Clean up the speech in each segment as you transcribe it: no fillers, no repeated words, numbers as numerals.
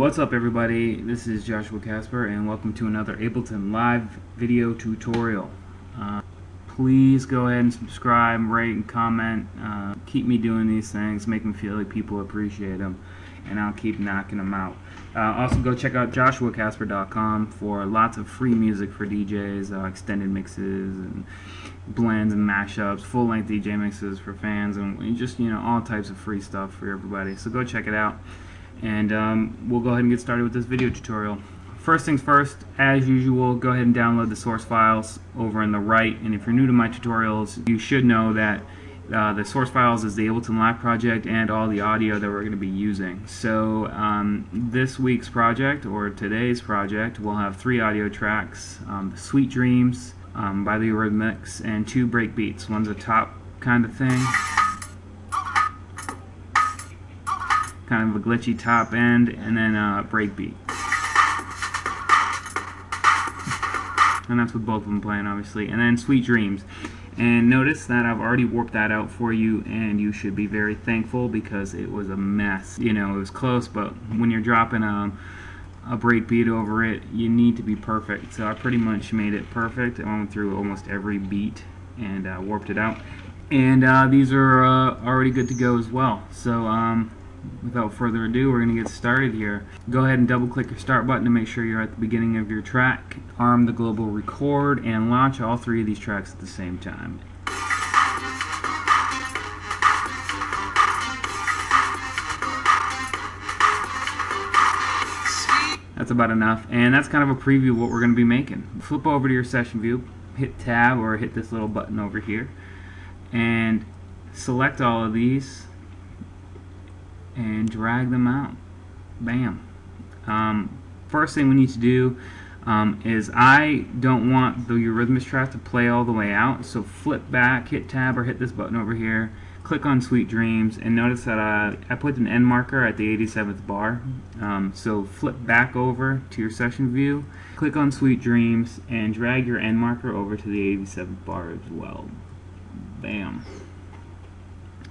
What's up, everybody? This is Joshua Casper, and welcome to another Ableton live video tutorial. Please go ahead and subscribe, rate, and comment. Keep me doing these things, make me feel like people appreciate them, and I'll keep knocking them out. Also, go check out joshuacasper.com for lots of free music for DJs, extended mixes and blends and mashups, full-length DJ mixes for fans, and just, all types of free stuff for everybody. So go check it out. And we'll go ahead and get started with this video tutorial. First things first, as usual, go ahead and download the source files over on the right. And if you're new to my tutorials, you should know that the source files is the Ableton Live project and all the audio that we're going to be using. So this week's project, or today's project, will have 3 audio tracks: Sweet Dreams by the Eurythmics, and 2 breakbeats. One's a top kind of thing, kind of a glitchy top end, and then a breakbeat. And that's with both of them playing, obviously. And then Sweet Dreams. And notice that I've already warped that out for you, and you should be very thankful because it was a mess. It was close, but when you're dropping a breakbeat over it, you need to be perfect. So I pretty much made it perfect. I went through almost every beat and warped it out. And these are already good to go as well. So without further ado, we're going to get started here. Go ahead and double click your start button to make sure you're at the beginning of your track. Arm the global record and launch all 3 of these tracks at the same time. That's about enough, and that's kind of a preview of what we're going to be making. Flip over to your session view, hit tab or hit this little button over here, and select all of these and drag them out. Bam. First thing we need to do is I don't want the Eurythmics track to play all the way out, so flip back, hit tab or hit this button over here, click on Sweet Dreams, and notice that I put an end marker at the 87th bar. So flip back over to your session view, click on Sweet Dreams, and drag your end marker over to the 87th bar as well. Bam.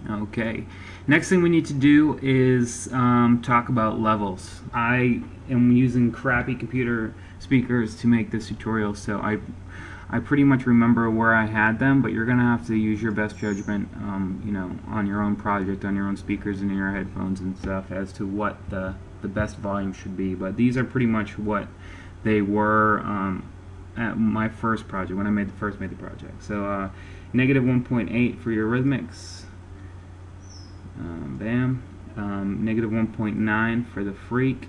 Okay, next thing we need to do is talk about levels. I am using crappy computer speakers to make this tutorial, so I pretty much remember where I had them, but you're gonna have to use your best judgment, on your own project, on your own speakers and in your headphones and stuff, as to what the best volume should be. But these are pretty much what they were at my first project, when I first made the project. So negative 1.8 for Eurythmics. Bam. Negative 1.9 for the Freak.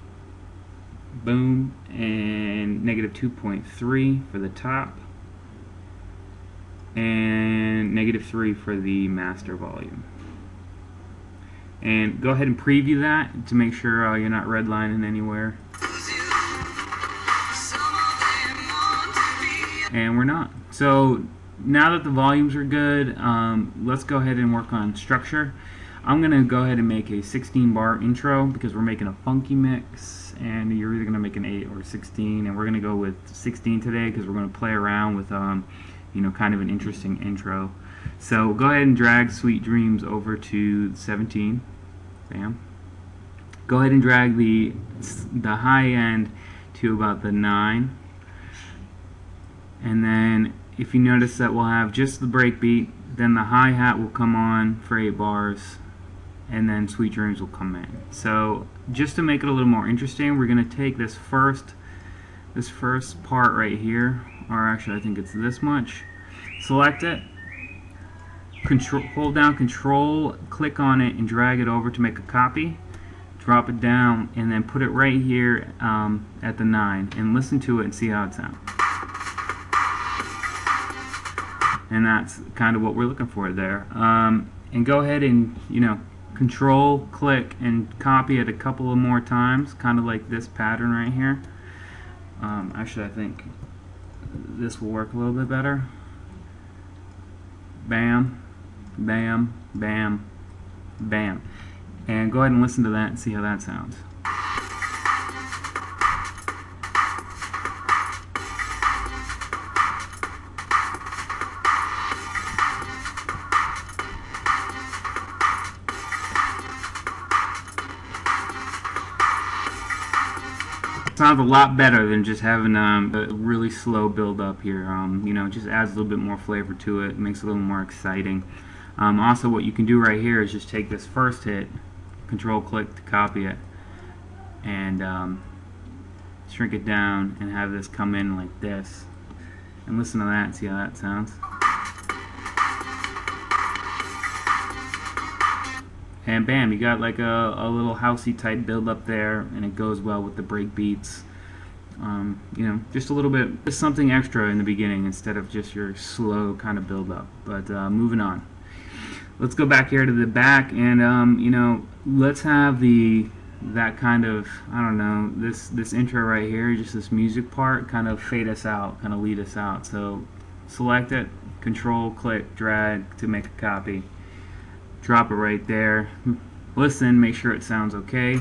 Boom. And negative 2.3 for the top. And negative 3 for the master volume. And go ahead and preview that to make sure you're not redlining anywhere. And we're not. So now that the volumes are good, let's go ahead and work on structure. I'm going to go ahead and make a 16-bar intro because we're making a funky mix, and you're either going to make an 8 or 16, and we're going to go with 16 today because we're going to play around with kind of an interesting intro. So go ahead and drag Sweet Dreams over to 17. Bam. Go ahead and drag the high end to about the 9. And then if you notice that we'll have just the breakbeat, then the hi-hat will come on for 8 bars, and then Sweet Dreams will come in. So just to make it a little more interesting, we're going to take this first part right here, or actually I think it's this much. Select it, hold down Control, click on it, and drag it over to make a copy. Drop it down, and then put it right here at the 9, and listen to it and see how it sounds. And that's kind of what we're looking for there. And go ahead and Control, click, and copy it a couple of more times, kind of like this pattern right here. Actually, I think this will work a little bit better. Bam, bam, bam, bam. And go ahead and listen to that and see how that sounds. sounds a lot better than just having a really slow build up here. You know, it just adds a little bit more flavor to it, makes it a little more exciting. Also, what you can do right here is just take this first hit, control click to copy it, and shrink it down and have this come in like this. And listen to that and see how that sounds. And bam, you got like a little housey type build up there, and it goes well with the break beats. You know, just a little bit, just something extra in the beginning instead of just your slow kind of build up. But moving on, let's go back here to the back, and you know, let's have that kind of, I don't know, this intro right here, just this music part, kind of fade us out, kind of lead us out. So select it, control click, drag to make a copy. Drop it right there. Listen, make sure it sounds okay.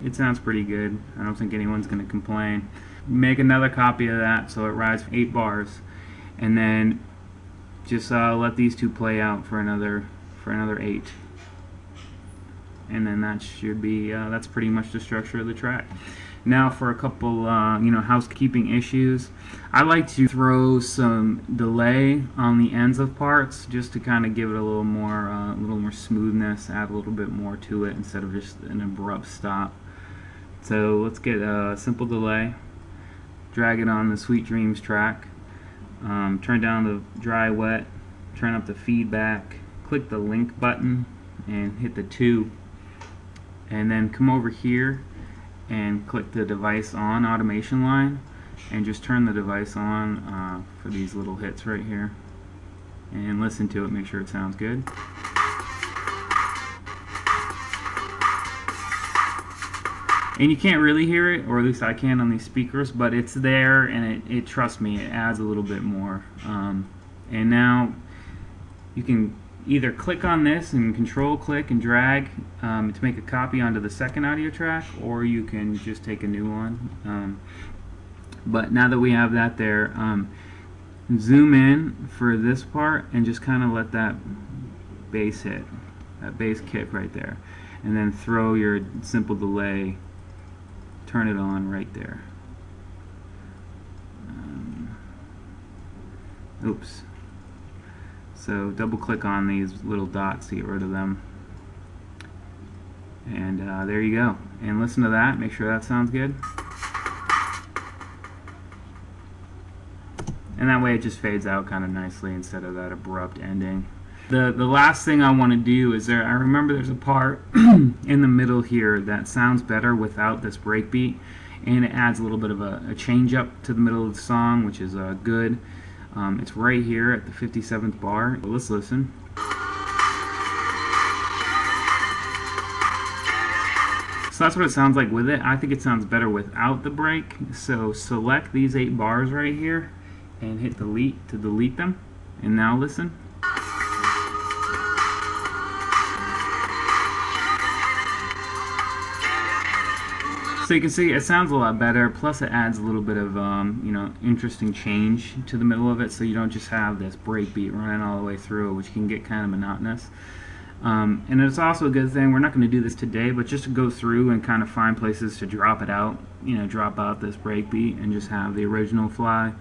It sounds pretty good. I don't think anyone's going to complain. Make another copy of that so it rides 8 bars, and then just let these two play out for another 8, and then that should be that's pretty much the structure of the track. Now for a couple you know, housekeeping issues, I like to throw some delay on the ends of parts just to kind of give it a little more smoothness, add a little bit more to it instead of just an abrupt stop. So let's get a simple delay, drag it on the Sweet Dreams track, turn down the dry wet, turn up the feedback, click the link button and hit the 2, and then come over here and click the device on automation line and just turn the device on for these little hits right here, and listen to it, make sure it sounds good. And you can't really hear it, or at least I can on these speakers, but it's there, and it trust me, it adds a little bit more. And now you can either click on this and control click and drag to make a copy onto the second audio track, or you can just take a new one. But now that we have that there, zoom in for this part and just kind of let that bass hit, that bass kick right there, and then throw your simple delay, turn it on right there. Oops. So double click on these little dots to get rid of them, and there you go. And listen to that, make sure that sounds good, and that way it just fades out kind of nicely instead of that abrupt ending. The last thing I want to do is I remember there's a part in the middle here that sounds better without this breakbeat, and it adds a little bit of a change up to the middle of the song, which is good. It's right here at the 57th bar. Well, let's listen. So that's what it sounds like with it. I think it sounds better without the break. So select these 8 bars right here and hit delete to delete them. And now listen. So you can see it sounds a lot better, plus it adds a little bit of you know, interesting change to the middle of it, so you don't just have this breakbeat running all the way through, which can get kind of monotonous. And it's also a good thing, we're not going to do this today, but just to go through and kind of find places to drop it out, you know, drop out this breakbeat and just have the original fly,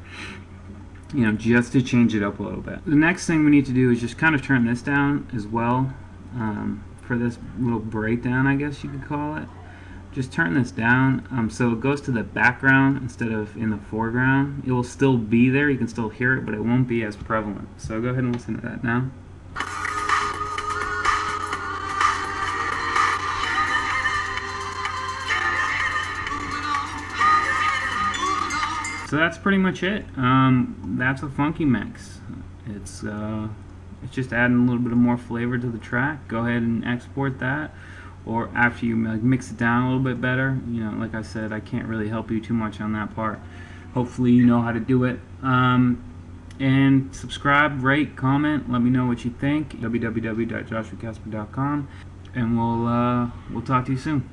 you know, just to change it up a little bit. The next thing we need to do is just kind of turn this down as well, for this little breakdown, I guess you could call it. Just turn this down so it goes to the background instead of in the foreground. It will still be there, you can still hear it, but it won't be as prevalent. So go ahead and listen to that now. So that's pretty much it. That's a funky mix. It's just adding a little bit of more flavor to the track. Go ahead and export that, or after you mix it down a little bit better. You know, like I said, I can't really help you too much on that part. Hopefully you know how to do it. And subscribe, rate, comment, let me know what you think. www.joshuacasper.com, and we'll talk to you soon.